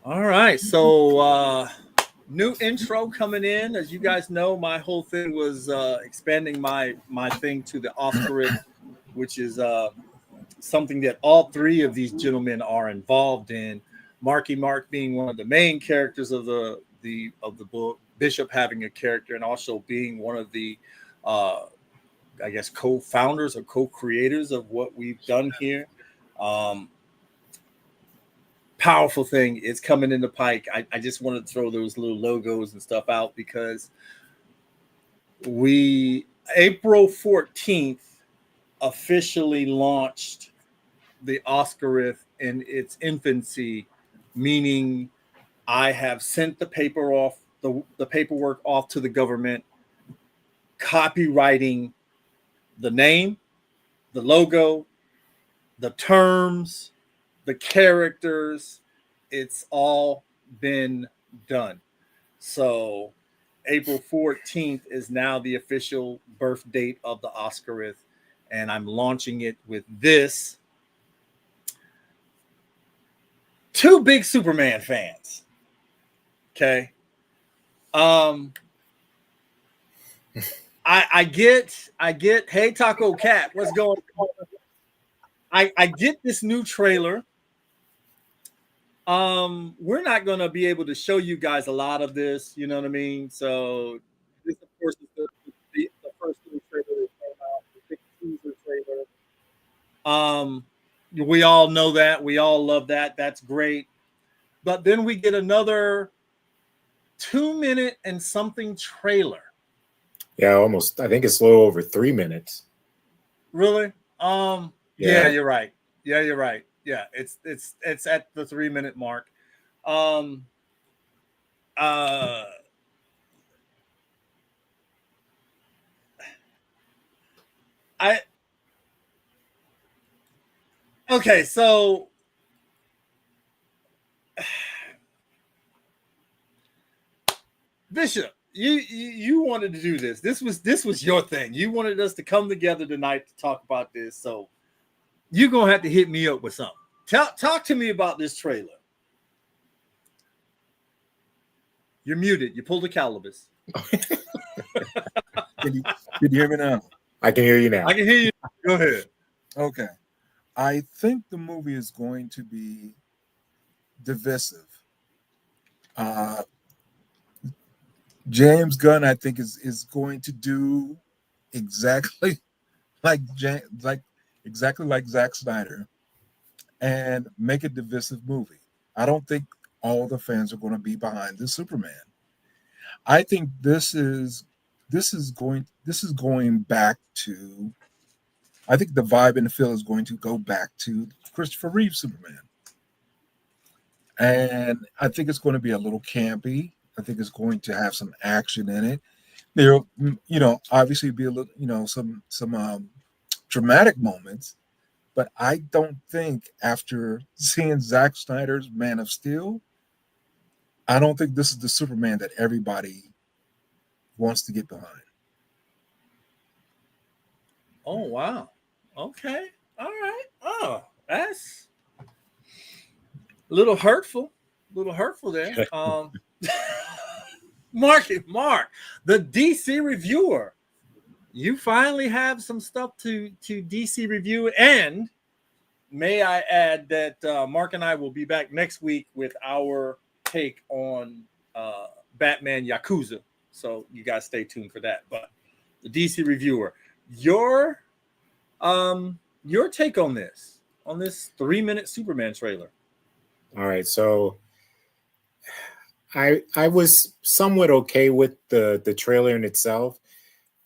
All right. So new intro coming in. As you guys know, my whole thing was expanding my thing to the Oscarith, which is something that all three of these gentlemen are involved in. Marky Mark being one of the main characters of the book, Bishop having a character, and also being one of the uh, I guess co-founders or co-creators of what we've done here. Um, Powerful thing is coming in the pike. I just wanted to throw those little logos and stuff out because we April 14th officially launched the Oscarith in its infancy, meaning I have sent the paperwork off to the government, copywriting the name, the logo, the terms, the characters. It's all been done. So April 14th is now the official birth date of the Oscarith, and I'm launching it with this. Two big Superman fans. Okay. Um, I get, hey Taco Cat, what's going on? I get this new trailer. We're not gonna be able to show you guys a lot of this, you know what I mean? So this of course is the first new trailer that came out, the big teaser trailer. We all know that, we all love that, that's great. But then we get another 2 minute and something trailer. Yeah, almost. I think it's a little over 3 minutes. Really? Yeah, Yeah. you're right. Yeah, you're right. Yeah, it's at the 3 minute mark. Um uh I okay, so Bishop, you wanted to do this. This was your thing. You wanted us to come together tonight to talk about this. So you're gonna have to hit me up with something. Talk to me about this trailer. You're muted. You pulled a Calibus. Can you, can you hear me now? I can hear you I now. can hear you. Go ahead. Okay. I think the movie is going to be divisive. Uh, James Gunn, I think, is going to do exactly like exactly like Zack Snyder and make a divisive movie. I don't think all the fans are going to be behind the Superman. I think this is going back to. I think the vibe and the feel is going to go back to Christopher Reeve Superman. And I think it's going to be a little campy. I think it's going to have some action in it. There, obviously be a little, some dramatic moments. But I don't think after seeing Zack Snyder's Man of Steel, I don't think this is the Superman that everybody wants to get behind. Oh wow. Okay. All right. Oh, that's a little hurtful. A little hurtful there. Mark, the DC reviewer. You finally have some stuff to DC review, and may I add that Mark and I will be back next week with our take on Batman Yakuza. So you guys stay tuned for that. But the DC reviewer, your your take on this 3 minute Superman trailer. All right. So I was somewhat okay with the trailer in itself.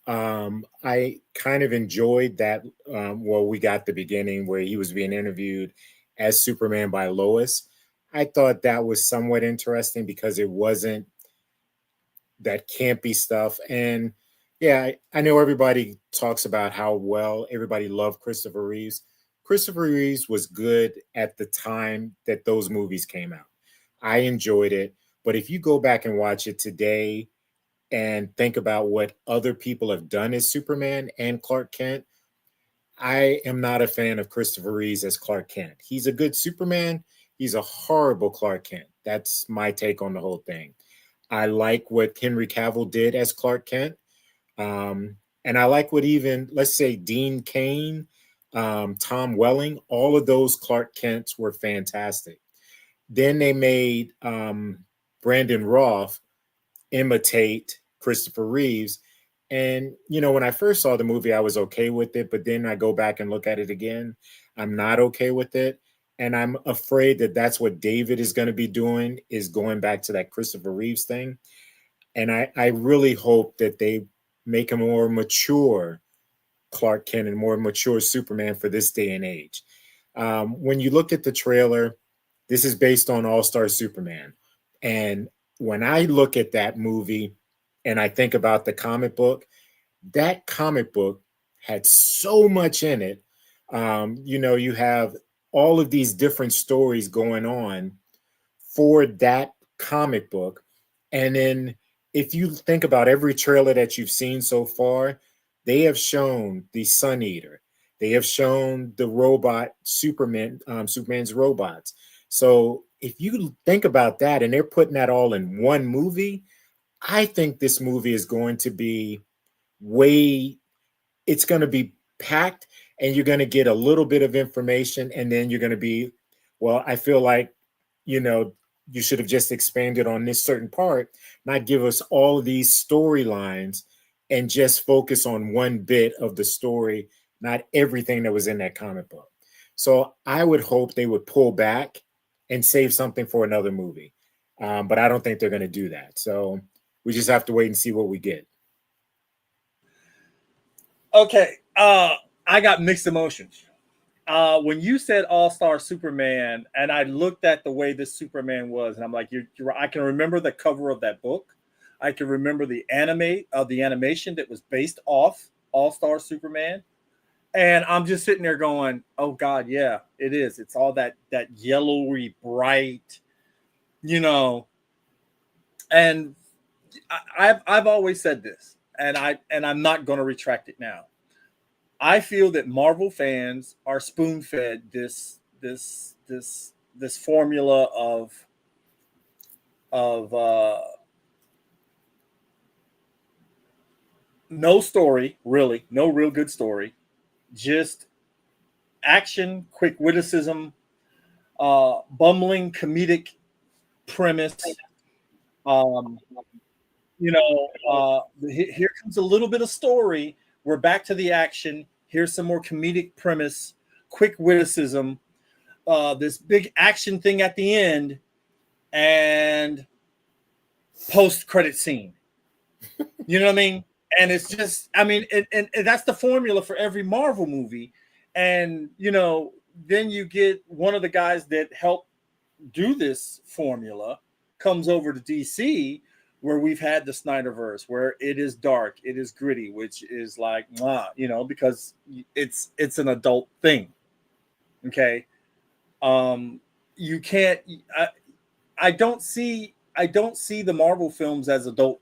I kind of enjoyed that. Well, we got the beginning where he was being interviewed as Superman by Lois. I thought that was somewhat interesting because it wasn't that campy stuff. And yeah, I know everybody talks about how well everybody loved Christopher Reeves. Christopher Reeves was good at the time that those movies came out. I enjoyed it. But if you go back and watch it today and think about what other people have done as Superman and Clark Kent, I am not a fan of Christopher Reeves as Clark Kent. He's a good Superman. He's a horrible Clark Kent. That's my take on the whole thing. I like what Henry Cavill did as Clark Kent. And I like what even, let's say, Dean Cain, Tom Welling, all of those Clark Kents were fantastic. Then they made Brandon Routh imitate Christopher Reeves. And, when I first saw the movie, I was okay with it. But then I go back and look at it again. I'm not okay with it. And I'm afraid that that's what David is going to be doing, is going back to that Christopher Reeves thing. And I really hope that they make a more mature Clark Kent and more mature Superman for this day and age. When you look at the trailer, this is based on All-Star Superman. And when I look at that movie and I think about the comic book, that comic book had so much in it. You have all of these different stories going on for that comic book. And then if you think about every trailer that you've seen so far, they have shown the Sun Eater. They have shown the robot Superman, Superman's robots. So if you think about that and they're putting that all in one movie, I think this movie is going to be it's going to be packed, and you're going to get a little bit of information, and then you're going to be, well, I feel like, you should have just expanded on this certain part, not give us all of these storylines and just focus on one bit of the story, not everything that was in that comic book. So I would hope they would pull back and save something for another movie. But I don't think they're going to do that. So we just have to wait and see what we get. Okay. I got mixed emotions. When you said All-Star Superman, and I looked at the way this Superman was, and I'm like, I can remember the cover of that book. I can remember the animation that was based off All-Star Superman. And I'm just sitting there going, oh God, yeah, it is. It's all that yellowy, bright, and I've always said this, and I'm not going to retract it now. I feel that Marvel fans are spoon-fed this formula of no story, really, no real good story, just action, quick witticism, bumbling comedic premise. Here comes a little bit of story. We're back to the action. Here's some more comedic premise, quick witticism, this big action thing at the end, and post-credit scene. You know what I mean? And it's just, and that's the formula for every Marvel movie. And, then you get one of the guys that helped do this formula comes over to DC, where we've had the Snyderverse, where it is dark, it is gritty, which is like, because it's an adult thing. Okay. You can't, I don't see the Marvel films as adult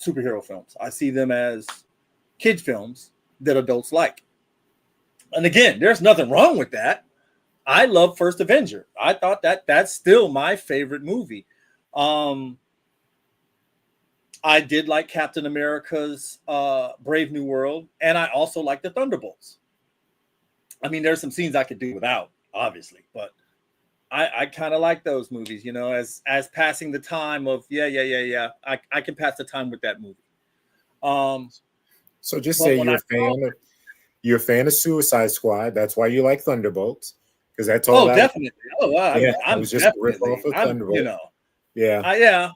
superhero films. I see them as kid films that adults like. And again, there's nothing wrong with that. I love First Avenger. I thought that's still my favorite movie. I did like Captain America's Brave New World, and I also like the Thunderbolts. There's some scenes I could do without, obviously, but I kind of like those movies, as passing the time of, I can pass the time with that movie. So just say you're a fan of Suicide Squad. That's why you like Thunderbolts, because that's all. Oh, definitely. Oh, wow. Yeah, I'm just definitely, rip off of Thunderbolts. Yeah.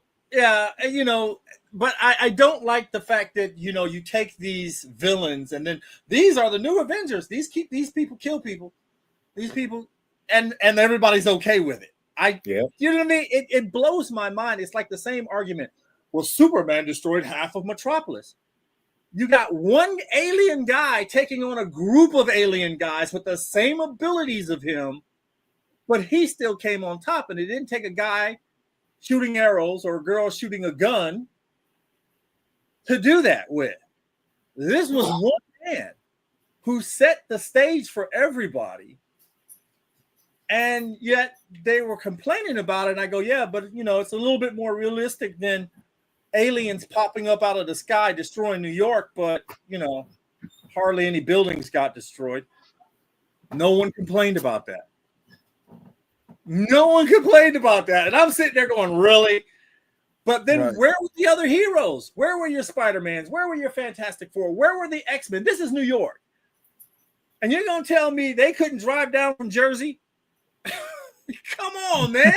But I don't like the fact that, you take these villains and then these are the new Avengers. These people kill people. These people, and everybody's okay with it. You know what I mean? It blows my mind. It's like the same argument. Well, Superman destroyed half of Metropolis. You got one alien guy taking on a group of alien guys with the same abilities of him, but he still came on top, and it didn't take a guy shooting arrows or a girl shooting a gun to do that with. This was one man who set the stage for everybody, And yet they were complaining about it. And I go, yeah, but it's a little bit more realistic than aliens popping up out of the sky, destroying New York. But, hardly any buildings got destroyed. No one complained about that. No one complained about that. And I'm sitting there going, really? But then where were the other heroes? Where were your Spider-Mans? Where were your Fantastic Four? Where were the X-Men? This is New York. And you're going to tell me they couldn't drive down from Jersey? Come on, man.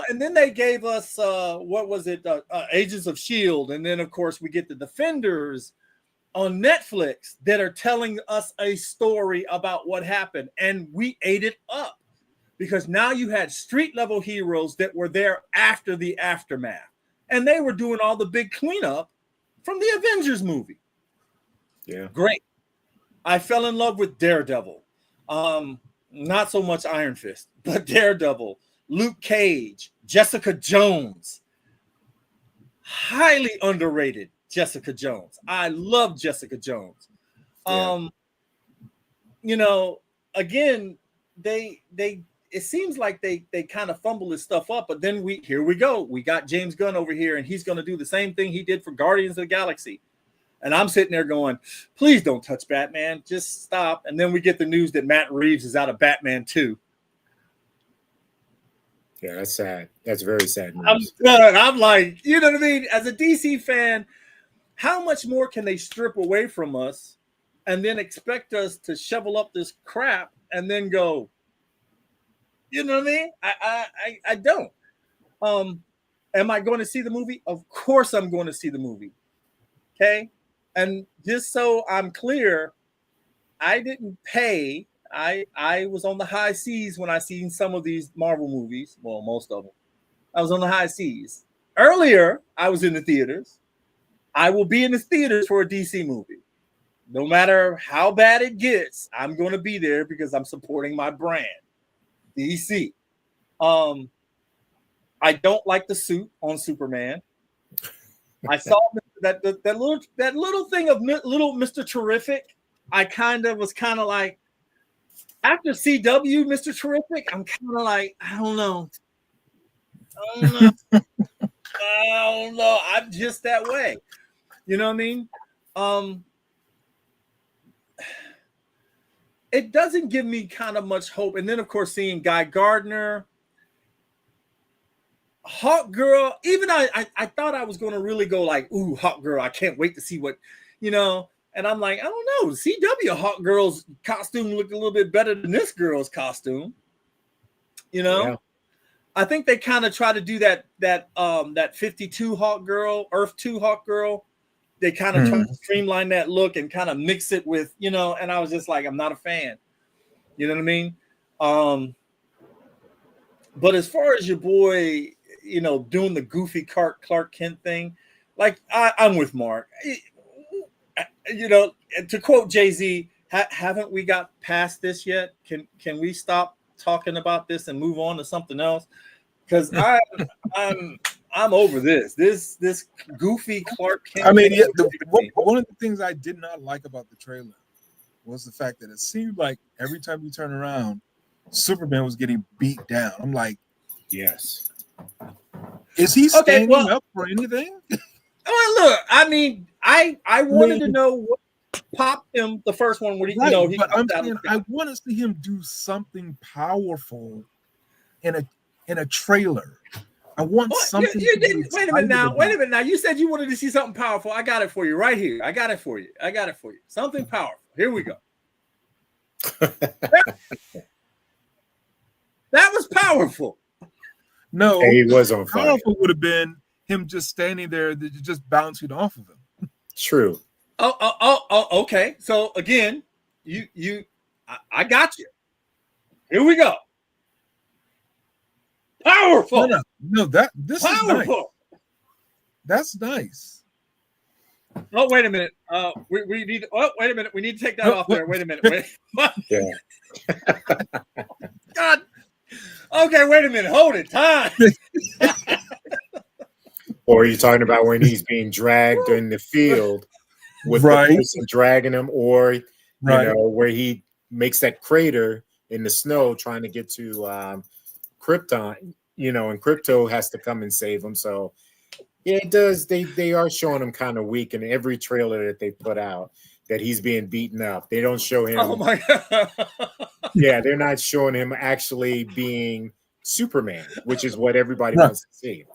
And then they gave us, what was it? Agents of S.H.I.E.L.D. And then, of course, we get the Defenders on Netflix that are telling us a story about what happened. And we ate it up because now you had street level heroes that were there after the aftermath. And they were doing all the big cleanup from the Avengers movie. Yeah. Great. I fell in love with Daredevil. Not so much Iron Fist, but Daredevil, Luke Cage, Jessica Jones. Highly underrated Jessica Jones. I love Jessica Jones. Yeah. Again, they it seems like they kind of fumble this stuff up, but then here we go. We got James Gunn over here, and he's going to do the same thing he did for Guardians of the Galaxy. And I'm sitting there going, please don't touch Batman. Just stop. And then we get the news that Matt Reeves is out of Batman 2. Yeah, that's sad. That's very sad news. I'm like, you know what I mean? As a DC fan, how much more can they strip away from us and then expect us to shovel up this crap and then go, you know what I mean? I don't. Am I going to see the movie? Of course I'm going to see the movie. Okay? And just so I'm clear, I didn't pay. I was on the high seas when I seen some of these Marvel movies. Well, most of them. I was on the high seas. Earlier, I was in the theaters. I will be in the theaters for a DC movie. No matter how bad it gets, I'm going to be there because I'm supporting my brand, DC. I don't like the suit on Superman. I saw that little thing of little Mr. Terrific. I was kind of like, after CW, Mr. Terrific, I'm kind of like, I don't know. I'm just that way. You know what I mean? It doesn't give me kind of much hope. And then, of course, seeing Guy Gardner, Hawk Girl, even I thought I was going to really go like, ooh, Hawk Girl, I can't wait to see what, and I'm like, I don't know, CW Hawk Girl's costume looked a little bit better than this girl's costume, Yeah. I think they kind of try to do that 52 Hawk Girl, Earth 2 Hawk Girl. They kind of try to streamline that look and kind of mix it with, and I was just like, I'm not a fan. You know what I mean? But as far as your boy, doing the goofy Clark Kent thing, like I'm with Mark. To quote Jay-Z, haven't we got past this yet? Can we stop talking about this and move on to something else? Because I'm over this goofy Clark Kent. I mean, yeah, one of the things I did not like about the trailer was the fact that it seemed like every time you turn around, Superman was getting beat down. I'm like, yes. Is he standing up for anything? Look, I mean, I wanted to know what popped him the first one where but I'm saying I want to see him do something powerful in a trailer. I want something. You didn't. Wait a minute now. You said you wanted to see something powerful. I got it for you right here. I got it for you. Something powerful. Here we go. That was powerful. No, he was on fire. Powerful would have been him just standing there, just bouncing off of him. True. Oh, okay. So again, I got you. Here we go. Powerful. No, this powerful. Is nice. That's nice. Oh, wait a minute. We need. Oh, wait a minute. We need to take that off there. Wait a minute. Wait. Yeah. God. Okay, wait a minute. Hold it. Time. Or are you talking about when he's being dragged in the field with the person dragging him, or where he makes that crater in the snow trying to get to Krypton, and Crypto has to come and save him. So yeah, it does. They are showing him kind of weak in every trailer that they put out, that he's being beaten up. They don't show him. Oh my God. Yeah, they're not showing him actually being Superman, which is what everybody wants to see.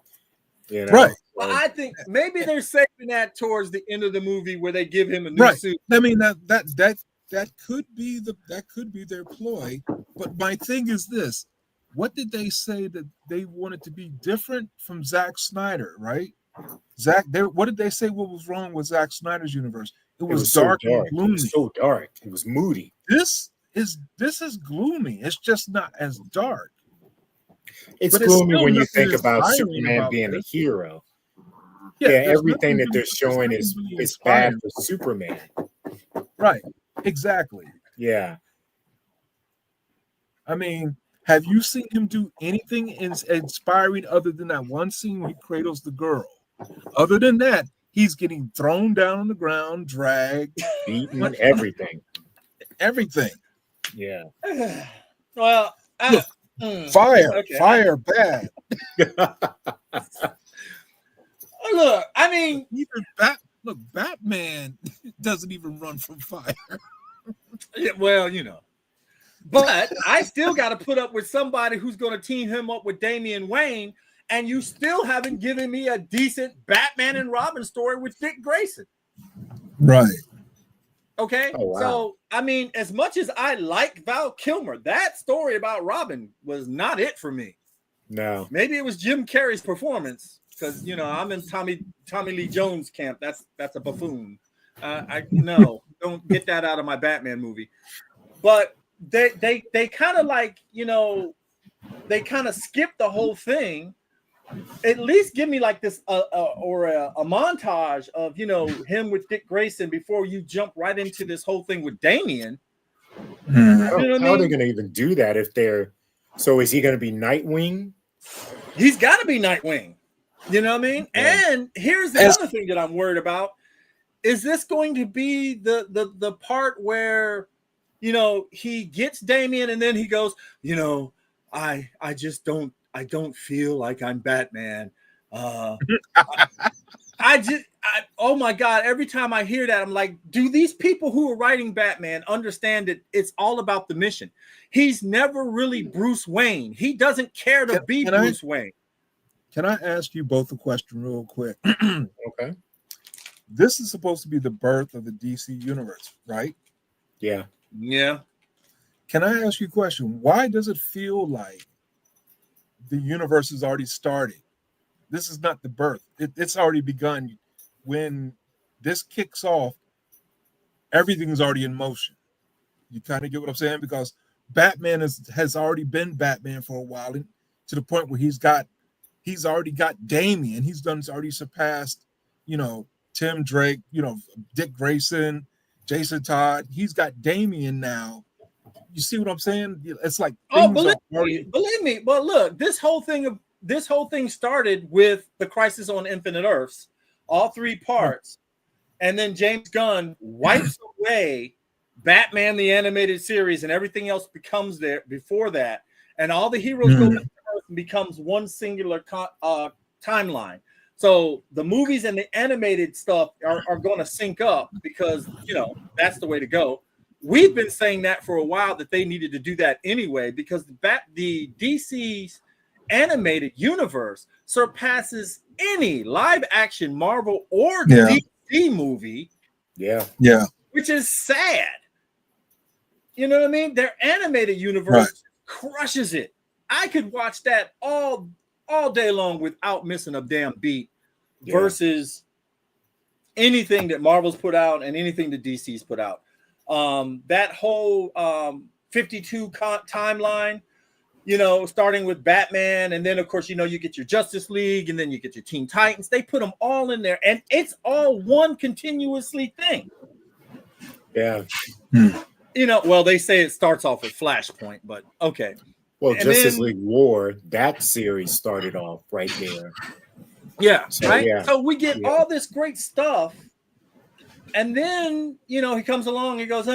Right. Well, I think maybe they're saving that towards the end of the movie where they give him a new suit. I mean that could be their ploy. But my thing is this: what did they say that they wanted to be different from Zack Snyder? Right? What did they say? What was wrong with Zack Snyder's universe? It was dark and gloomy. It was so dark. It was moody. This is gloomy. It's just not as dark. It's gloomy when you think about Superman being a hero. Yeah, everything that they're showing is bad for Superman. Right. Exactly. Yeah. I mean, have you seen him do anything inspiring other than that one scene where he cradles the girl? Other than that, he's getting thrown down on the ground, dragged, beaten, everything. Everything. Yeah. Well, fire bad. Look, I mean, Batman doesn't even run from fire. Yeah, well, but I still got to put up with somebody who's going to team him up with Damian Wayne, and you still haven't given me a decent Batman and Robin story with Dick Grayson. Right. Okay. Oh, wow. So, I mean, as much as I like Val Kilmer, that story about Robin was not it for me. No. Maybe it was Jim Carrey's performance, because I'm in Tommy Lee Jones camp. That's a buffoon. Don't get that out of my Batman movie. But they kind of they kind of skip the whole thing. At least give me like this or a montage of him with Dick Grayson before you jump right into this whole thing with Damian. How are they going to even do that if they're? So is he going to be Nightwing? He's got to be Nightwing. You know what I mean? Yeah. And here's the other thing that I'm worried about. Is this going to be the part where he gets Damian and then he goes, I don't feel like I'm Batman. Oh my God, every time I hear that, I'm like, do these people who are writing Batman understand that it's all about the mission? He's never really Bruce Wayne. He doesn't care to be Bruce Wayne. Can I ask you both a question real quick? Okay. This is supposed to be the birth of the DC universe, right? Yeah. Yeah. Can I ask you a question? Why does it feel like the universe has already started? This is not the birth. It's already begun. When this kicks off, everything's already in motion. You kind of get what I'm saying? Because Batman has already been Batman for a while, and to the point where he's already got Damian. He's already surpassed, Tim Drake, Dick Grayson, Jason Todd. He's got Damian now. You see what I'm saying? It's like believe me. But look, this whole thing started with the Crisis on Infinite Earths, all 3 parts, and then James Gunn wipes away Batman the animated series, and everything else becomes there before that, and all the heroes go back to Earth and becomes one singular timeline. So the movies and the animated stuff are going to sync up because, that's the way to go. We've been saying that for a while, that they needed to do that anyway, because the DC's animated universe surpasses any live action Marvel or DC movie. Yeah. Yeah. Which is sad. You know what I mean? Their animated universe crushes it. I could watch that all day long without missing a damn beat versus anything that Marvel's put out and anything that DC's put out. That whole 52 timeline, starting with Batman, and then of course, you get your Justice League, and then you get your Teen Titans. They put them all in there, and it's all one continuously thing. Yeah. Well, they say it starts off with Flashpoint, but okay. Well, Justice League War, that series started off right there. Yeah, so, right. Yeah. So we get all this great stuff, and then he comes along. He goes,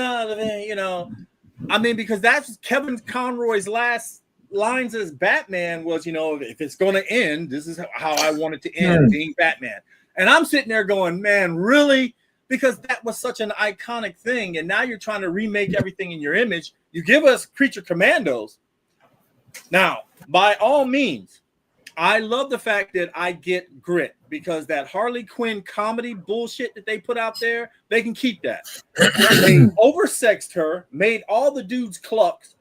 I mean, because that's Kevin Conroy's last lines as Batman was, you know, if it's going to end, this is how I want it to end, being Batman. And I'm sitting there going, man, really? Because that was such an iconic thing. And now you're trying to remake everything in your image. You give us Creature Commandos. Now, by all means, I love the fact that I get grit, because that Harley Quinn comedy bullshit that they put out there, they can keep that. They oversexed her, made all the dudes clucks.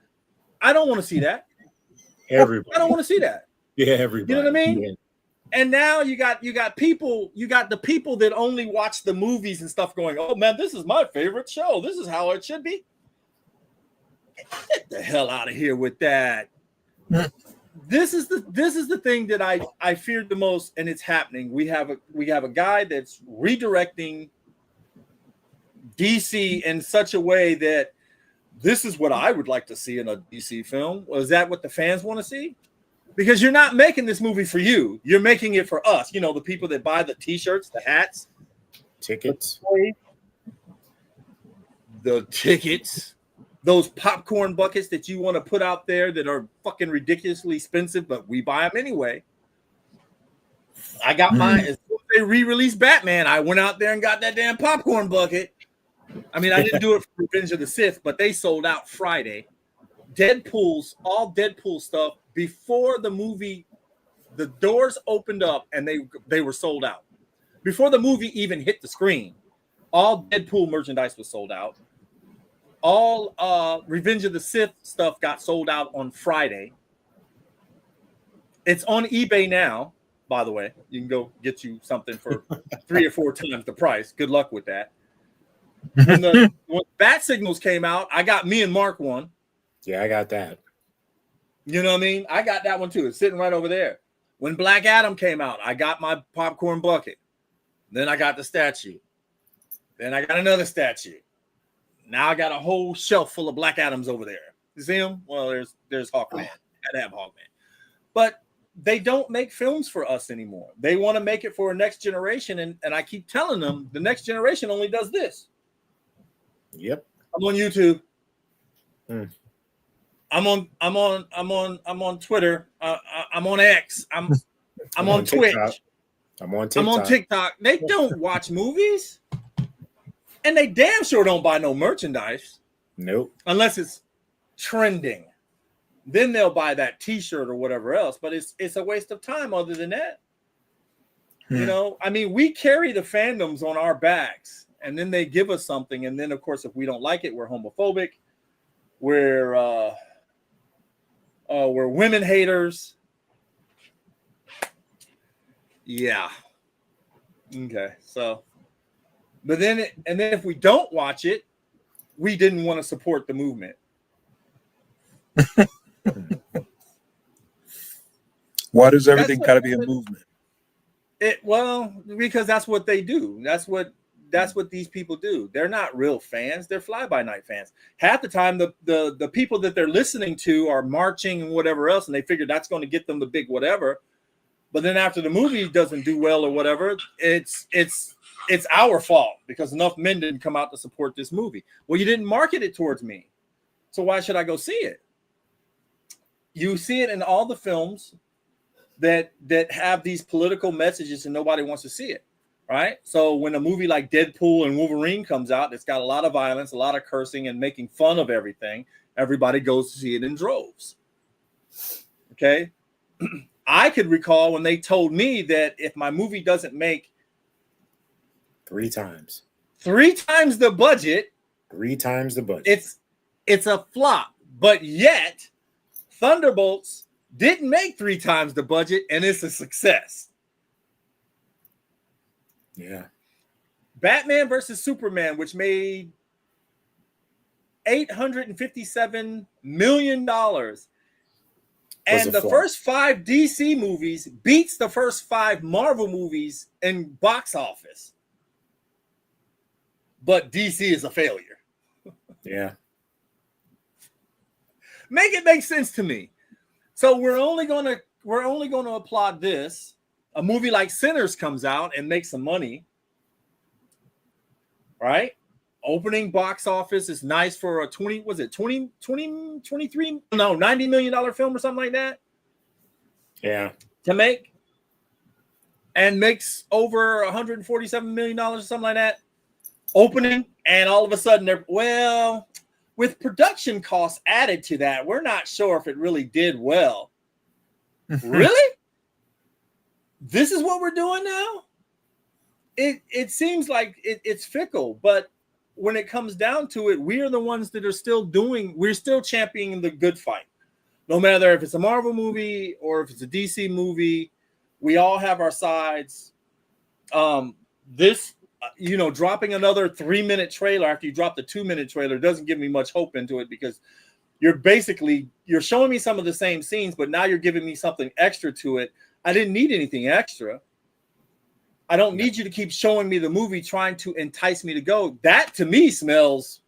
I don't want to see that. Everybody. I don't want to see that. Yeah, everybody. You know what I mean? Yeah. And now you got the people that only watch the movies and stuff going, oh man, this is my favorite show. This is how it should be. Get the hell out of here with that. This is the thing that I feared the most, and it's happening. We have a guy that's redirecting DC in such a way that this is what I would like to see in a DC film. Well, is that what the fans want to see? Because you're not making this movie for you. You're making it for us. You know, the people that buy the T-shirts, the hats, Tickets. the tickets, those popcorn buckets that you want to put out there that are fucking ridiculously expensive, but we buy them anyway. I got mine. As soon as they re-released Batman, I went out there and got that damn popcorn bucket. I mean, I didn't do it for Revenge of the Sith, but they sold out Friday. All Deadpool stuff before the movie, the doors opened up and they were sold out. Before the movie even hit the screen, all Deadpool merchandise was sold out. All Revenge of the Sith stuff got sold out on Friday. It's on eBay now, by the way. You can go get you something for 3 or 4 times the price. Good luck with that. When Bat Signals came out, I got me and Mark one. Yeah, I got that. You know what I mean? I got that one too. It's sitting right over there. When Black Adam came out, I got my popcorn bucket. Then I got the statue. Then I got another statue. Now I got a whole shelf full of Black Adams over there. You see them? Well, there's Hawkman. Gotta have Hawkman. But they don't make films for us anymore. They want to make it for a next generation, and I keep telling them the next generation only does this. Yep. I'm on YouTube. I'm on Twitter. I'm on X. I'm on Twitch. I'm on TikTok. I'm on TikTok. They don't watch movies, and they damn sure don't buy no merchandise. Nope. Unless it's trending, then they'll buy that T-shirt or whatever else. But it's a waste of time. Other than that, you know, I mean, we carry the fandoms on our backs, and then they give us something, and then of course, if we don't like it, we're homophobic. We're women haters. Yeah. Okay. So, but then if we don't watch it, we didn't want to support the movement. Why does everything got to be a movement? Well, because that's what they do. That's what these people do. They're not real fans. They're fly-by-night fans. Half the time, the people that they're listening to are marching and whatever else, and they figure that's going to get them the big whatever. But then after the movie doesn't do well or whatever, it's our fault because enough men didn't come out to support this movie. Well, you didn't market it towards me, so why should I go see it? You see it in all the films that have these political messages, and nobody wants to see it. Right. So when a movie like Deadpool and Wolverine comes out, it's got a lot of violence, a lot of cursing and making fun of everything. Everybody goes to see it in droves. OK, I could recall when they told me that if my movie doesn't make 3 times the budget, 3 times the budget, it's a flop. But yet Thunderbolts didn't make 3 times the budget, and it's a success. Yeah. Batman versus Superman, which made $857 million. And the first 5 DC movies beats the first 5 Marvel movies in box office. But DC is a failure. Yeah. Make it make sense to me. So we're only gonna applaud this. A movie like Sinners comes out and makes some money, right? Opening box office is nice for a 20, was it 20, 23? No, $90 million film or something like that. Yeah. To make. And makes over $147 million or something like that. Opening. And all of a sudden, with production costs added to that, we're not sure if it really did well. Really? This is what we're doing now? It seems like it's fickle, but when it comes down to it, we are the ones that are we're still championing the good fight. No matter if it's a Marvel movie or if it's a DC movie, we all have our sides. Dropping another 3-minute trailer after you drop the 2-minute trailer doesn't give me much hope into it, because you're showing me some of the same scenes, but now you're giving me something extra to it. I didn't need anything extra. I don't need you to keep showing me the movie trying to entice me to go. That to me smells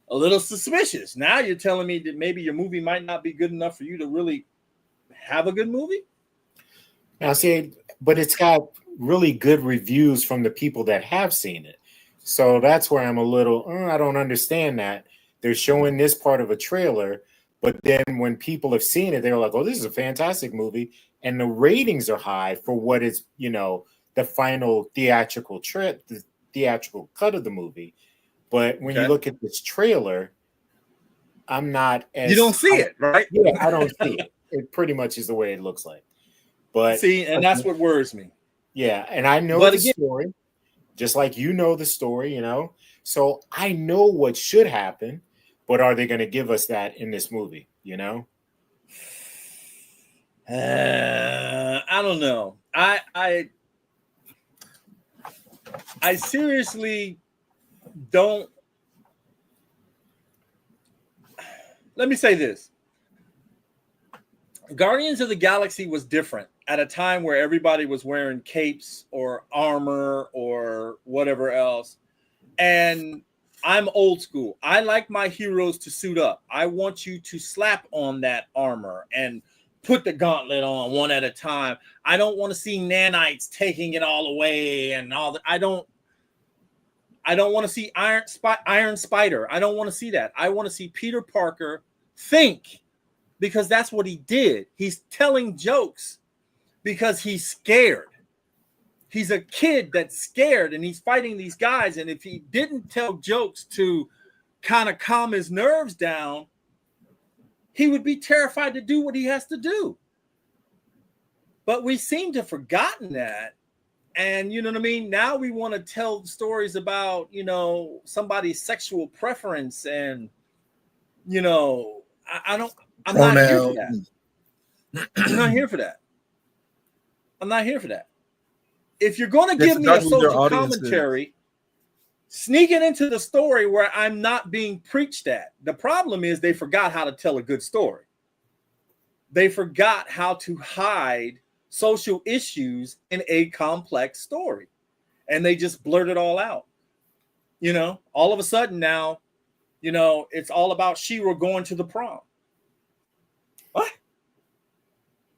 a little suspicious. Now you're telling me that maybe your movie might not be good enough for you to really have a good movie. Now, see, but it's got really good reviews from the people that have seen it. So that's where I'm a little, I don't understand that. They're showing this part of a trailer, but then when people have seen it, they're like, oh, this is a fantastic movie. And the ratings are high for what is, the final theatrical the theatrical cut of the movie. But when you look at this trailer, I'm not as... You don't see it, right? Yeah, I don't see it. It pretty much is the way it looks like. But see, and that's what worries me. Yeah, and I know the story, just like you know the story, So I know what should happen, but are they going to give us that in this movie, I don't know. I seriously don't. Let me say this. Guardians of the Galaxy was different at a time where everybody was wearing capes or armor or whatever else. And I'm old school. I like my heroes to suit up. I want you to slap on that armor and put the gauntlet on one at a time. I don't want to see nanites taking it all away and all that. I don't want to see Iron Spider. I don't want to see that. I want to see Peter Parker think, because that's what he did. He's telling jokes because he's scared. He's a kid that's scared and he's fighting these guys. And if he didn't tell jokes to kind of calm his nerves down, he would be terrified to do what he has to do. But we seem to have forgotten that. And you know what I mean? Now we want to tell stories about, somebody's sexual preference. And, I'm not here for that. I'm not here for that. I'm not here for that. If you're going to give me a social commentary, sneak it into the story where I'm not being preached at. The problem is they forgot how to tell a good story. They forgot how to hide social issues in a complex story. And they just blurt it all out. All of a sudden now, it's all about She-Ra going to the prom. What?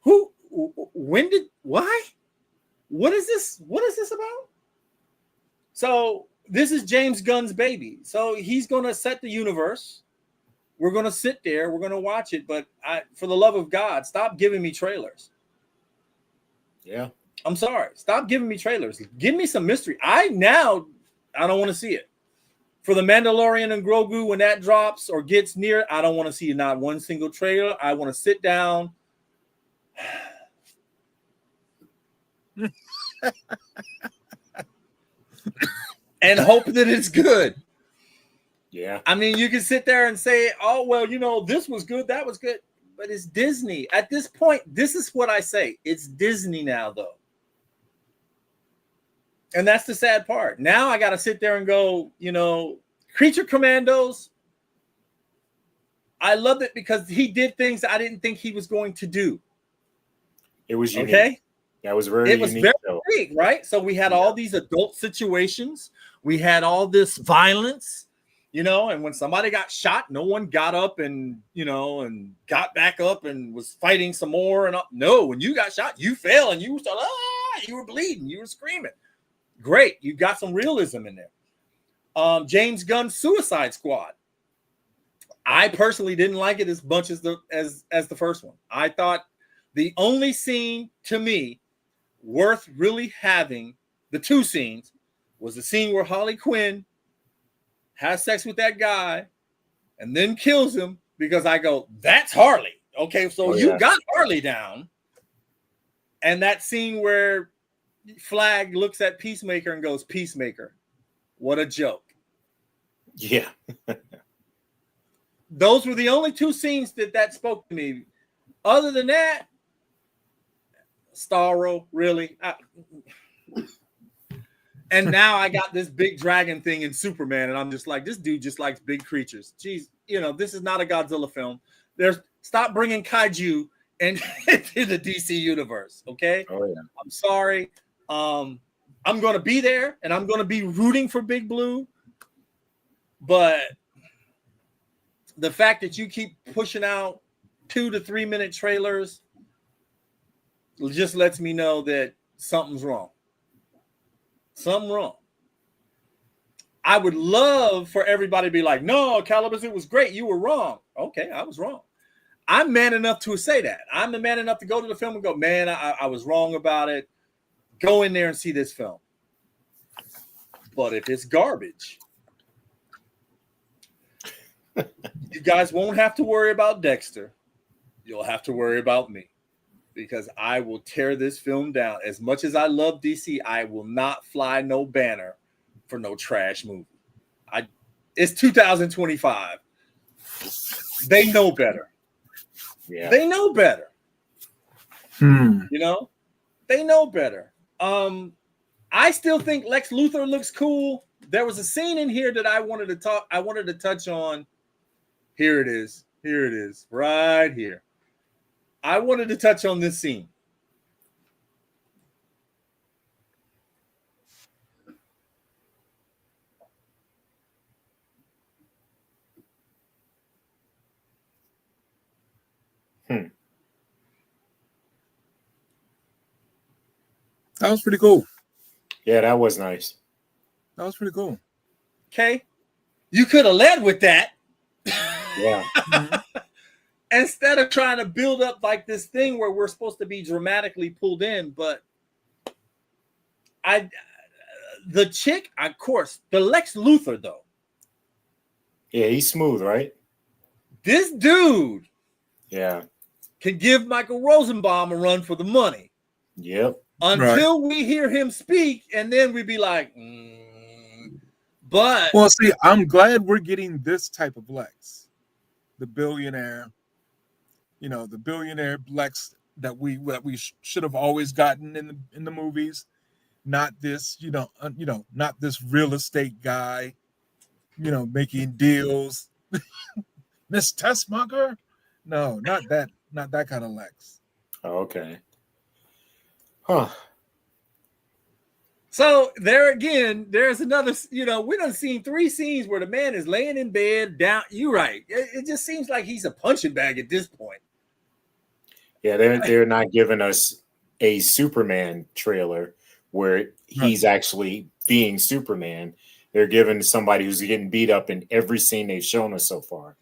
Who? When did? Why? What is this? What is this about? So this is James Gunn's baby. So he's going to set the universe. We're going to sit there. We're going to watch it. But for the love of God, stop giving me trailers. Yeah. I'm sorry. Stop giving me trailers. Give me some mystery. I don't want to see it. For the Mandalorian and Grogu, when that drops or gets near, I don't want to see not one single trailer. I want to sit down. And hope that it's good. Yeah. I mean, you can sit there and say, oh, well, this was good, that was good. But it's Disney. At this point, this is what I say. It's Disney now, though. And that's the sad part. Now I got to sit there and go, Creature Commandos. I loved it because he did things I didn't think he was going to do. It was unique. Okay. That was very unique. It was very unique, right? So we had all these adult situations. We had all this violence. And when somebody got shot, no one got up and got back up and was fighting some more. And no, when you got shot, you fell and you were bleeding, you were screaming. Great, you got some realism in there. James Gunn's Suicide Squad. I personally didn't like it as much as the first one. I thought the only scene to me worth really having, the two scenes, was the scene where Harley Quinn has sex with that guy and then kills him, because I go, that's Harley. Okay, so you got Harley down. And that scene where Flag looks at Peacemaker and goes, Peacemaker, what a joke. Yeah. Those were the only two scenes that spoke to me. Other than that, Starro, really. And now I got this big dragon thing in Superman, and I'm just like, this dude just likes big creatures. Jeez, this is not a Godzilla film. Stop bringing kaiju into the DC universe, okay? Oh yeah. I'm sorry. I'm going to be there, and I'm going to be rooting for Big Blue, but the fact that you keep pushing out 2 to 3 minute trailers just lets me know that something's wrong. Something wrong. I would love for everybody to be like, no, Calabas, it was great. You were wrong. Okay, I was wrong. I'm man enough to say that. I'm the man enough to go to the film and go, man, I was wrong about it. Go in there and see this film. But if it's garbage, you guys won't have to worry about Dexter. You'll have to worry about me, because I will tear this film down. As much as I love DC, I will not fly no banner for no trash movie. It's 2025. They know better. Yeah. They know better. They know better. I still think Lex Luthor looks cool. There was a scene in here that I wanted to touch on. Here it is. Right here. I wanted to touch on this scene. That was pretty cool. Yeah, that was nice. That was pretty cool. Okay. You could have led with that. Yeah. Instead of trying to build up like this thing where we're supposed to be dramatically pulled in, but the chick, of course, the Lex Luthor though. Yeah, he's smooth, right? This dude, yeah, can give Michael Rosenbaum a run for the money. Yep. Until we hear him speak, and then we'd be like, But well, see, I'm glad we're getting this type of Lex, the billionaire. The billionaire Lex that we should have always gotten in the movies, not this, not this real estate guy, making deals. Miss Tessmacher? No, not that kind of Lex. Oh, okay. Huh. So there again, there's another, we done seen 3 scenes where the man is laying in bed down. You're right. It just seems like he's a punching bag at this point. Yeah, they're not giving us a Superman trailer where he's actually being Superman. They're giving somebody who's getting beat up in every scene they've shown us so far.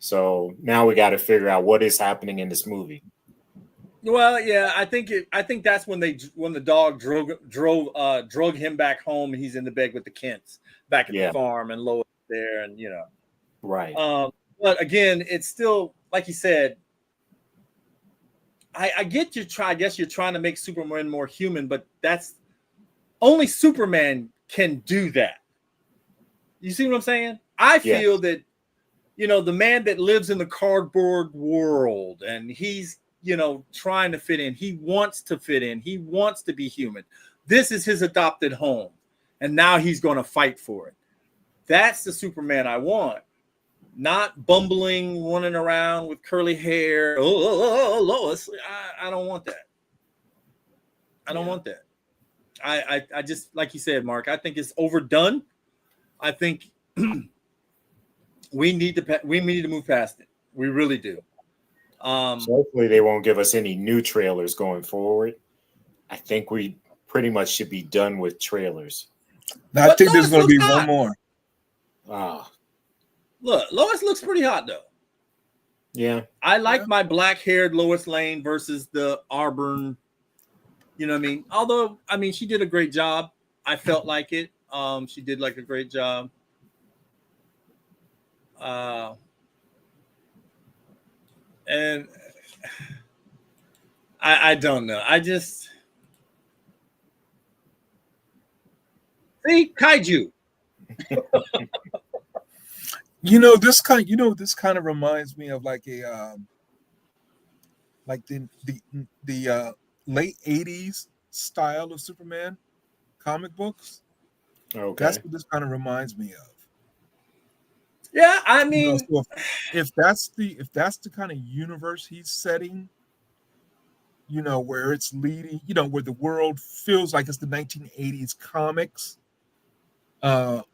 So now we got to figure out what is happening in this movie. Well, yeah, I think that's when the dog drug him back home, and he's in the bed with the Kents back at the farm, and Lois there, and right. But again, it's still like you said. I get I guess you're trying to make Superman more human, but that's only Superman can do that. You see what I'm saying? I feel that the man that lives in the cardboard world, and he's trying to fit in. He wants to fit in. He wants to be human. This is his adopted home, and now he's going to fight for it. That's the Superman I want. Not bumbling, running around with curly hair. Oh, Lois. I don't want that. I don't want that. I just, like you said, Mark, I think it's overdone. I think we need to move past it. We really do. So hopefully they won't give us any new trailers going forward. I think we pretty much should be done with trailers. I think there's going to be one more. Ah, Look, Lois looks pretty hot though. yeah. I like my black-haired Lois Lane versus the Auburn. You know what I mean? Although, I mean, she did a great job. I felt like it. She did like a great job. And I don't know. I just see kaiju. This kind of reminds me of like a like the late 80s style of Superman comic books. Okay. That's what this kind of reminds me of. Yeah, I mean, So if that's the kind of universe he's setting, where it's leading, where the world feels like it's the 1980s comics, and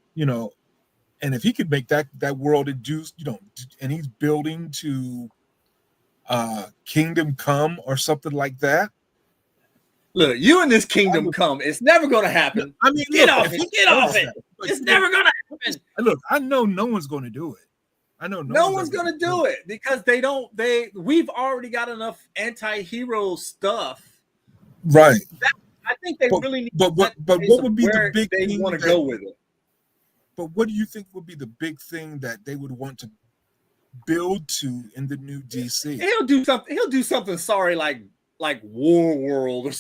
if he could make that world induced, and he's building to Kingdom Come or something like that. look, you and this Kingdom Come, it's never going to happen. I mean, get off it. It's never going to happen. Look, I know no one's going to do it. I know no one's going to do it because we've already got enough anti-hero stuff. Right. I think they really need but what would be the big they thing want to go with it? But what do you think would be the big thing that they would want to build to in the new DC? He'll do something sorry like War World or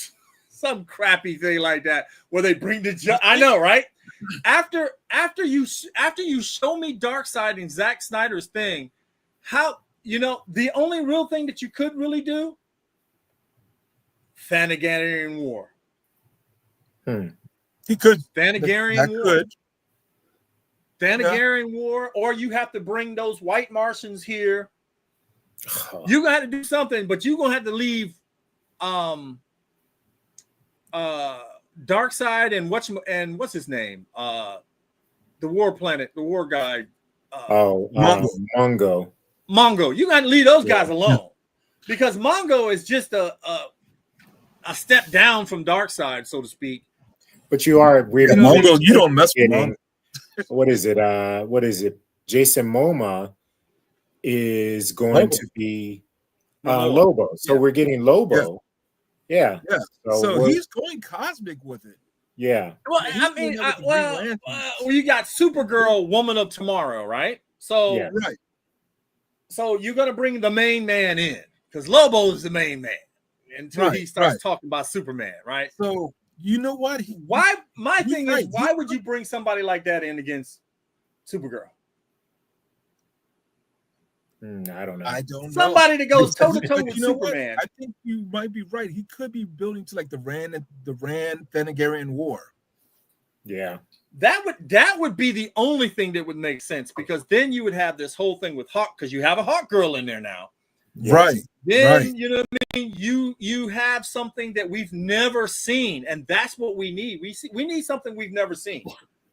some crappy thing like that where they bring the I know, right? After you show me Darkseid and Zack Snyder's thing, how the only real thing that you could really do, Thanagarian War. He could. Thanagarian War. Could. Thanagarian War, or you have to bring those white Martians here. You're gonna have to do something, but you're gonna have to leave Darkseid and what's his name? The War Planet, the War guy. Mongo. Mongo. You got to leave those guys alone because Mongo is just a step down from Darkseid, so to speak. But we're Mongo. You don't mess with Mongo. What is it? Jason Momoa is going to be Lobo. So we're getting Lobo. Yeah. So he's going cosmic with it. Yeah. Well, I mean, you got Supergirl, Woman of Tomorrow, right? So right. So you're gonna bring the main man in because Lobo is the main man until he starts talking about Superman, right? So you know what? Why would you bring somebody like that in against Supergirl? I don't know. I don't know. Somebody that goes toe to toe with Superman. I think you might be right. He could be building to like the Rand Thanagarian War. Yeah. That would be the only thing that would make sense because then you would have this whole thing with Hawk because you have a Hawk Girl in there now. Yes. Right. Then you know what I mean? You have something that we've never seen, and that's what we need. We need something we've never seen.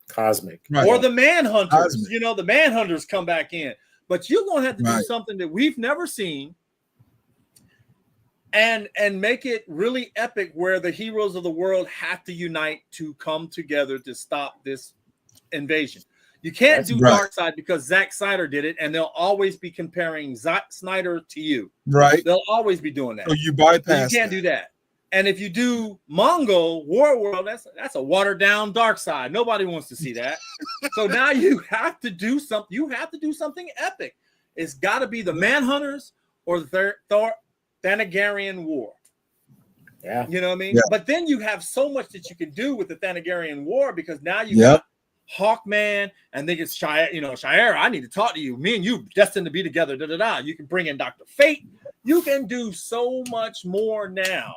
Cosmic. Right. Or the Manhunters. Cosmic. The Manhunters come back in. But you're gonna have to do something that we've never seen and make it really epic where the heroes of the world have to unite to come together to stop this invasion. You can't do Darkseid because Zack Snyder did it, and they'll always be comparing Zack Snyder to you. Right. They'll always be doing that. So you bypass. You can't do that. And if you do Mongo War World, that's a watered down Darkseid. Nobody wants to see that. So now you have to do something. You have to do something epic. It's got to be the Manhunters or the Thanagarian War. Yeah. You know what I mean? Yeah. But then you have so much that you can do with the Thanagarian War because now you got Hawkman and they get Shire, I need to talk to you. Me and you destined to be together. You can bring in Dr. Fate. You can do so much more now.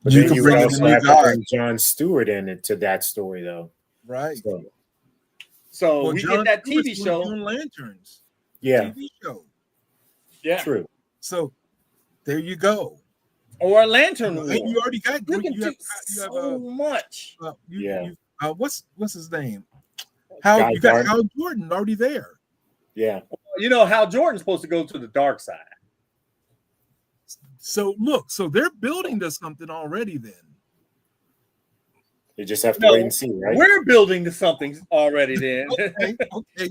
But you can bring John Stewart into that story, though. Right. So we get that TV show. Lanterns. Yeah. TV show. Yeah. True. So there you go. Or a Lantern War. And you already got. You can do so much. What's his name? You got Hal Jordan already there. Yeah. Hal Jordan's supposed to go to the dark side. So look, they're building to something already then. You just have to No, wait and see, right? we're building to something already. Then Okay.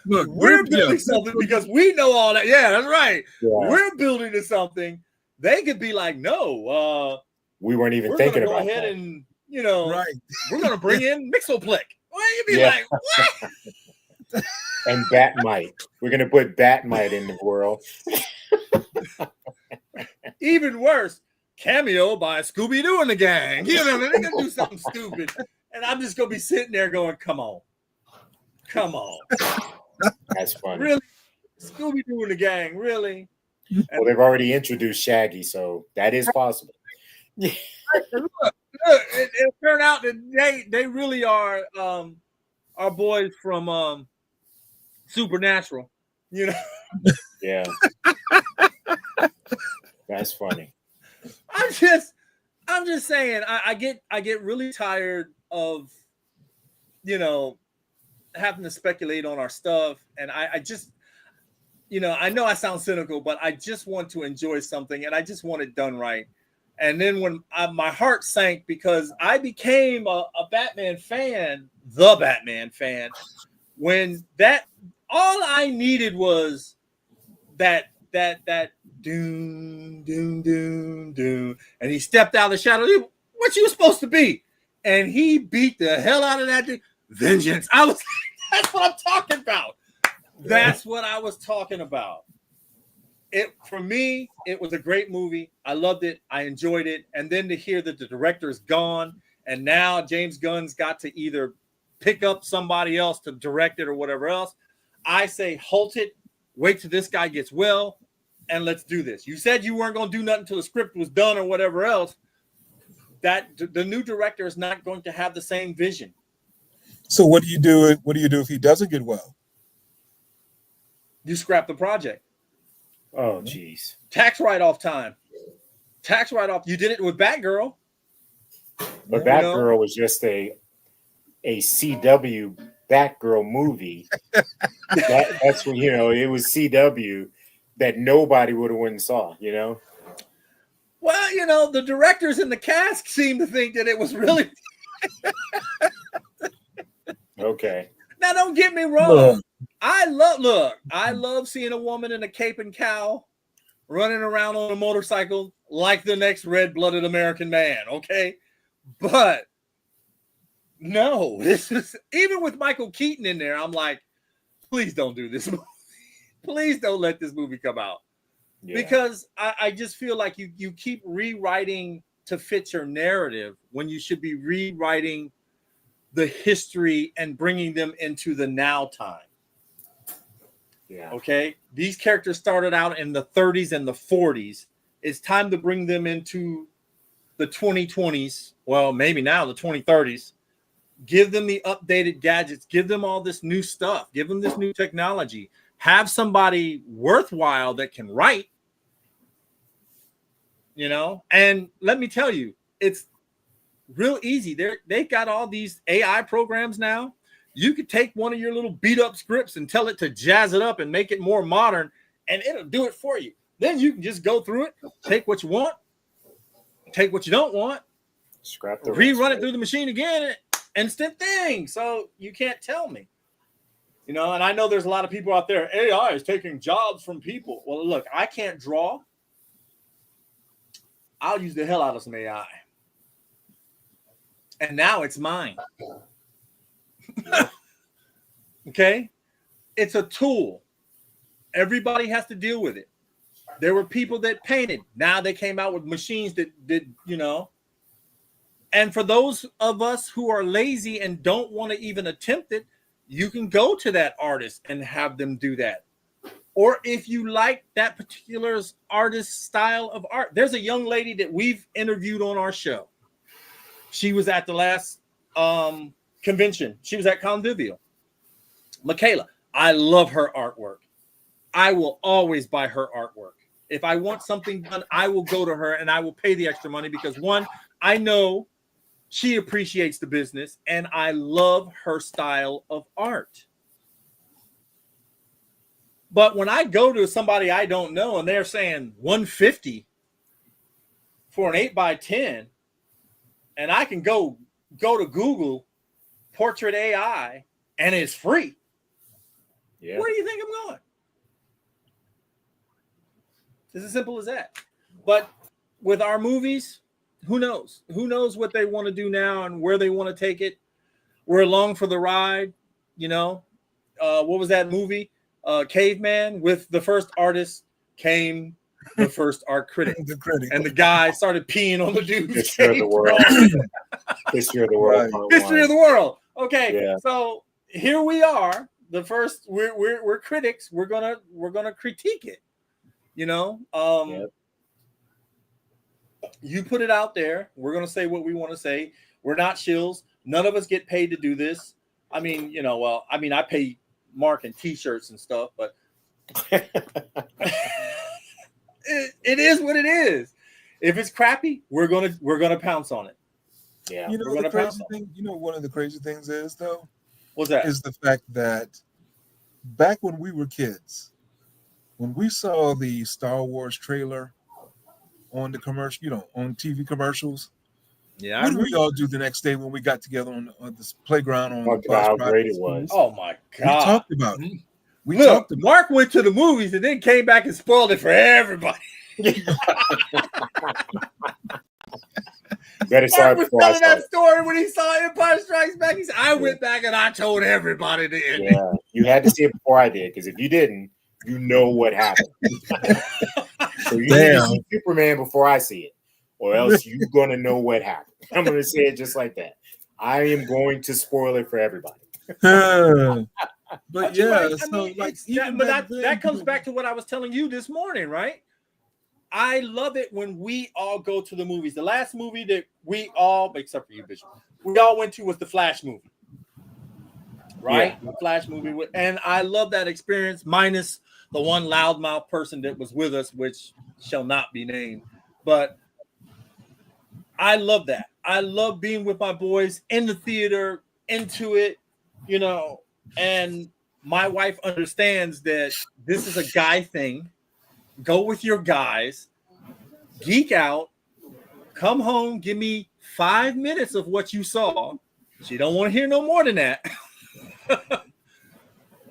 Look, we're building something because we know all that. Yeah, that's right. Yeah. We're building to something. They could be like, no, We weren't even we're thinking gonna go about ahead that. and right. we're gonna bring in Mixoplex. Well, you'd be Yeah. like, what? And Batmite. We're gonna put Batmite in the world. Even worse, cameo by Scooby Doo and the gang. You know, they're gonna do something stupid, and I'm just gonna be sitting there going, "Come on, That's funny. really, Scooby Doo and the gang, really?" Well, they've already introduced Shaggy, so that is possible. Look, it turned out that they really are our boys from Supernatural. You know, Yeah. That's funny. I'm just saying. I get really tired of having to speculate on our stuff, and I just I know I sound cynical, but I just want to enjoy something, and I just want it done right. And then when my heart sank because I became a Batman fan, the Batman fan, when all I needed was that doom, doom, doom, doom. And he stepped out of the shadow. What you supposed to be? And he beat the hell out of that dude. Vengeance. I was like, that's what I'm talking about. That's what I was talking about. For me, it was a great movie. I loved it. I enjoyed it. And then to hear that the director is gone, and now James Gunn's got to either pick up somebody else to direct it or whatever else, I say halt it, wait till this guy gets well, and let's do this. You said you weren't going to do nothing until the script was done or whatever else. That the new director is not going to have the same vision. So what do you do? What do you do if he doesn't get well? You scrap the project. Oh, geez. Tax write-off time. Tax write-off. You did it with Batgirl. But Batgirl was just a CW Batgirl movie. That's when, it was CW that nobody would have went and saw, Well, the directors and the cast seem to think that it was really. Okay. Now, don't get me wrong. I love seeing a woman in a cape and cowl running around on a motorcycle like the next red-blooded American man, okay? But no, this is even with Michael Keaton in there, I'm like, please don't do this movie. Please don't let this movie come out. Yeah. Because I just feel like you keep rewriting to fit your narrative when you should be rewriting the history and bringing them into the now time. Yeah. Okay. These characters started out in the 30s and the 40s. It's time to bring them into the 2020s. Well, maybe now the 2030s. Give them the updated gadgets. Give them all this new stuff. Give them this new technology. Have somebody worthwhile that can write. And let me tell you, it's real easy. They've got all these AI programs now. You could take one of your little beat up scripts and tell it to jazz it up and make it more modern, and it'll do it for you. Then you can just go through it, take what you want, take what you don't want, scrap the rerun it through the machine again, instant thing. So you can't tell me. And I know there's a lot of people out there, AI is taking jobs from people. Well, look, I can't draw. I'll use the hell out of some AI. And now it's mine. Okay? It's a tool. Everybody has to deal with it. There were people that painted. Now they came out with machines that did, And for those of us who are lazy and don't want to even attempt it, you can go to that artist and have them do that. Or if you like that particular artist style of art, there's a young lady that we've interviewed on our show. She was at the last convention. She was at Convivial. Michaela, I love her artwork. I will always buy her artwork. If I want something done, I will go to her and I will pay the extra money because, one, I know she appreciates the business and I love her style of art. But when I go to somebody I don't know and they're saying $150 for an 8x10, and I can go go to Google portrait AI and it's free. Yeah. Where do you think I'm going? It's as simple as that. But with our movies, who knows? Who knows what they want to do now and where they want to take it? We're along for the ride, you know. What was that movie? Caveman. With the first artist came the first art critic. The critic. And the guy started peeing on the dude's History of the world. History of the world. Right. part History one. of the world. Okay, Yeah. so here we are. The first, we're critics. We're gonna critique it. You know, Yep. you put it out there. We're gonna say what we want to say. We're not shills. None of us get paid to do this. I mean, you know, well, I mean, I pay Mark in T-shirts and stuff, but it is what it is. If it's crappy, we're gonna pounce on it. Yeah. You know, We're gonna the crazy pounce on thing. You know, one of the crazy things is though, What's that? is the fact that back when we were kids, when we saw the Star Wars trailer on the commercial, you know, on TV commercials, Yeah. what did we all do the next day when we got together on this playground on the Talked about bus how ride great to it school? was. Oh my We God. talked about it. We Look, talked about Mark went to the movies and then came back and spoiled it for everybody. Better saw Mark it was before I telling saw that it. story when he saw Empire Strikes Back. He said, I went back and I told everybody the ending. Yeah, you had to see it before I did, because if you didn't, you know what happened. So you need to Damn. see Superman before I see it, or else you're gonna know what happened. I'm gonna say it just like that. I am going to spoil it for everybody. but you're yeah, right. I so mean, like it's even that, but back that, then, that comes you know, back to what I was telling you this morning, right? I love it when we all go to the movies. The last movie that we all, except for you, Bishop, we all went to was the Flash movie, right? The Flash movie, and I love that experience. Minus the one loudmouth person that was with us, which shall not be named, but I love that. I love being with my boys in the theater, into it, you know, and my wife understands that this is a guy thing. Go with your guys, geek out, come home, give me 5 minutes of what you saw. She don't want to hear no more than that.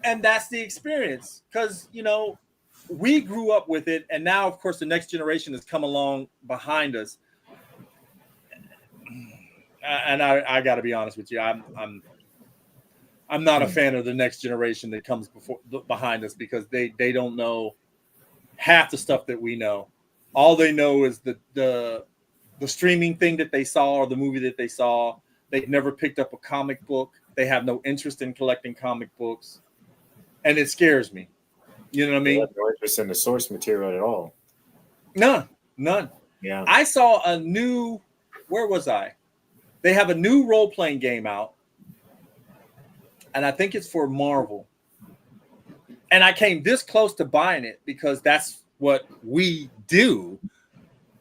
And that's the experience, because, you know, we grew up with it, and now, of course, the next generation has come along behind us. And I got to be honest with you, I'm not a fan of the next generation that comes behind us, because they don't know half the stuff that we know. All they know is the streaming thing that they saw, or the movie that they saw. They've never picked up a comic book. They have no interest in collecting comic books, and it scares me. You know what I They mean? have no interest in the source material at all. None. Yeah. I saw a new. Where was I? They have a new role-playing game out, and I think it's for Marvel. And I came this close to buying it because that's what we do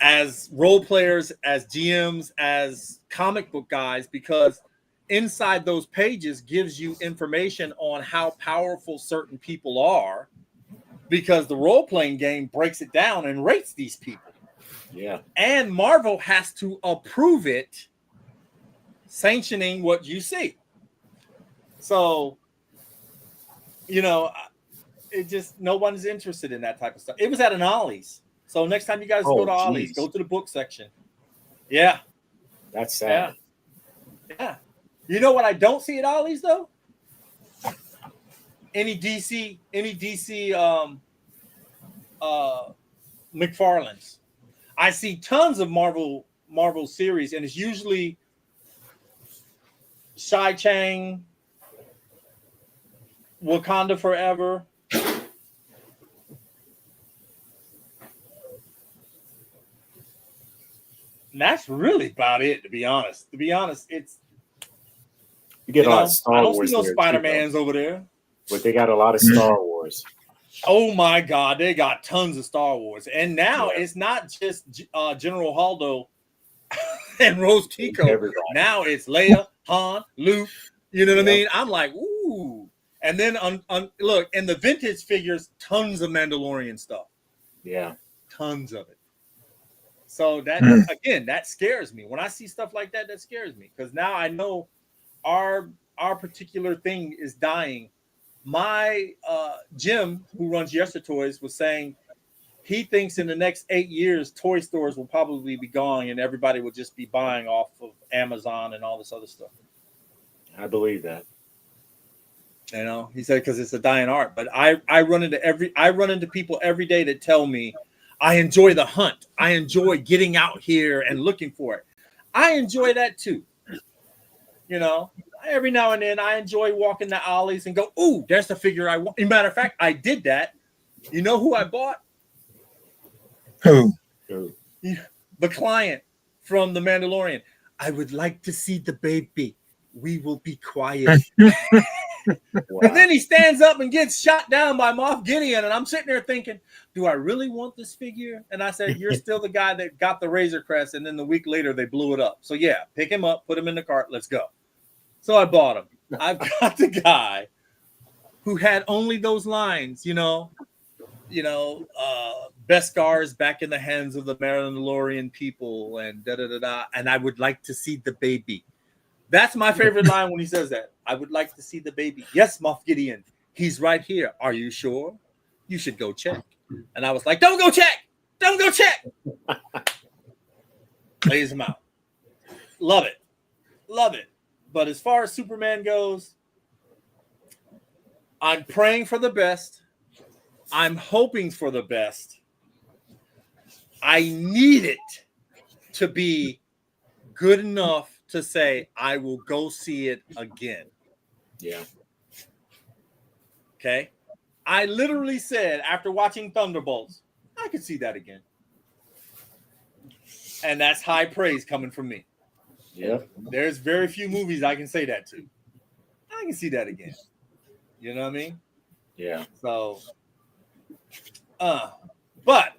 as role players, as GMs, as comic book guys, because inside those pages gives you information on how powerful certain people are, because the role-playing game breaks it down and rates these people. Yeah. And Marvel has to approve it, sanctioning what you see. So, you know, it just, no one's interested in that type of stuff. It was at an Ollie's. So next time you guys go to Ollie's, go to the book section. Yeah. That's sad. Yeah. You know what I don't see at Ollie's though? Any DC McFarlane's. I see tons of Marvel series, and it's usually Shai Chang, Wakanda Forever. And that's really about it, to be honest. It's, You get a lot of Star I don't Wars see no there, too, Spider-Mans though. over there. But they got a lot of Star Wars. Oh my God, they got tons of Star Wars. And now it's not just General Holdo and Rose Tico. Everybody. Now it's Leia, Han, Luke. You know what I mean? I'm like, ooh. And then look, in the vintage figures, tons of Mandalorian stuff. Yeah. Tons of it. So that again, that scares me. When I see stuff like that, that scares me because now I know our particular thing is dying. My Jim, who runs Yester Toys, was saying he thinks in the next 8 years, toy stores will probably be gone and everybody will just be buying off of Amazon and all this other stuff. I believe that. You know, he said because it's a dying art. But I run into people every day that tell me I enjoy the hunt. I enjoy getting out here and looking for it. I enjoy that too. You know, every now and then I enjoy walking the alleys and go, ooh, there's the figure I want. As a matter of fact, I did that. You know who I bought? Who? The client from The Mandalorian. I would like to see the baby. We will be quiet. Wow. And then he stands up and gets shot down by Moff Gideon. And I'm sitting there thinking, do I really want this figure? And I said, you're still the guy that got the Razor Crest. And then the week later, they blew it up. So yeah, pick him up, put him in the cart. Let's go. So I bought him. I've got the guy who had only those lines, Beskar is back in the hands of the Mandalorian people and da-da-da-da. And I would like to see the baby. That's my favorite line when he says that. I would like to see the baby. Yes, Moff Gideon. He's right here. Are you sure? You should go check. And I was like, don't go check. Don't go check. Lays him out. Love it. Love it. But as far as Superman goes, I'm praying for the best. I'm hoping for the best. I need it to be good enough to say I will go see it again. Yeah. Okay. I literally said after watching Thunderbolts, I could see that again. And that's high praise coming from me. Yeah. There's very few movies I can say that to. I can see that again. You know what I mean? Yeah. So, but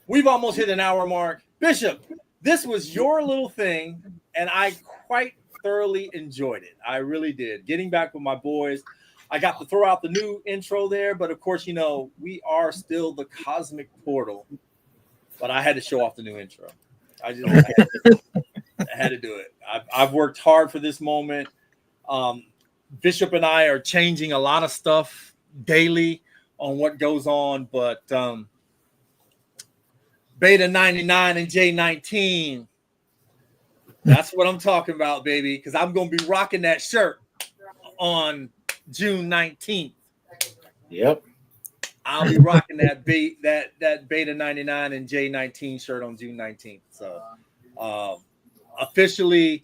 we've almost hit an hour mark. Bishop, this was your little thing, and I quite thoroughly enjoyed it. I really did. Getting back with my boys. I got to throw out the new intro there, but of course, we are still the Cosmic Portal. But I had to show off the new intro. I had to do it. I've worked hard for this moment. Bishop and I are changing a lot of stuff daily on what goes on, but Beta 99 and J19, that's what I'm talking about, baby, because I'm going to be rocking that shirt on June 19th. Yep. I'll be rocking that Beta 99 and J19 shirt on June 19th. So officially,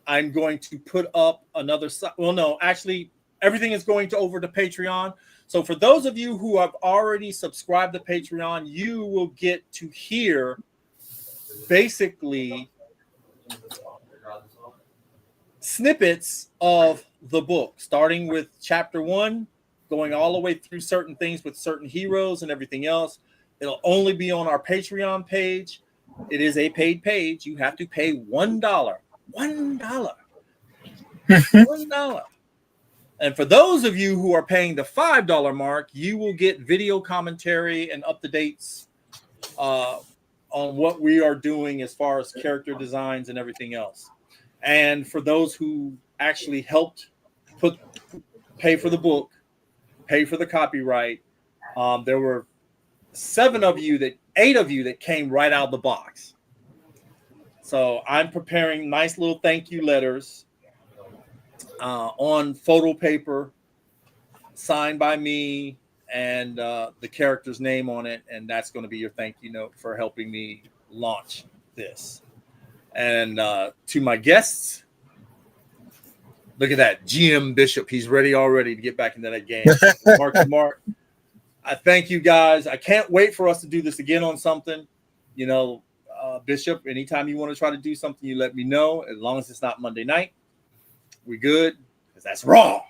I'm going to put up another – well, no, actually, everything is going to over to Patreon. So for those of you who have already subscribed to Patreon, you will get to hear basically snippets of the book, starting with chapter 1, going all the way through certain things with certain heroes and everything else. It'll only be on our Patreon page. It is a paid page. You have to pay $1. $1. $1. And for those of you who are paying the $5 mark, you will get video commentary and up-to-dates on what we are doing as far as character designs and everything else. And for those who actually helped pay for the book, pay for the copyright, there were 8 of you that came right out of the box. So I'm preparing nice little thank you letters on photo paper, signed by me and the character's name on it. And that's going to be your thank you note for helping me launch this. And to my guests, look at that, GM Bishop. He's ready already to get back into that game. Mark. I thank you guys. I can't wait for us to do this again on something. Bishop, anytime you want to try to do something, you let me know. As long as it's not Monday night, we good. Because that's raw.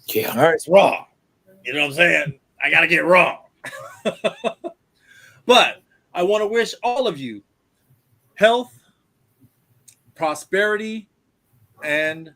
Yeah. All right. It's raw. You know what I'm saying? I got to get raw. But I want to wish all of you health, prosperity, and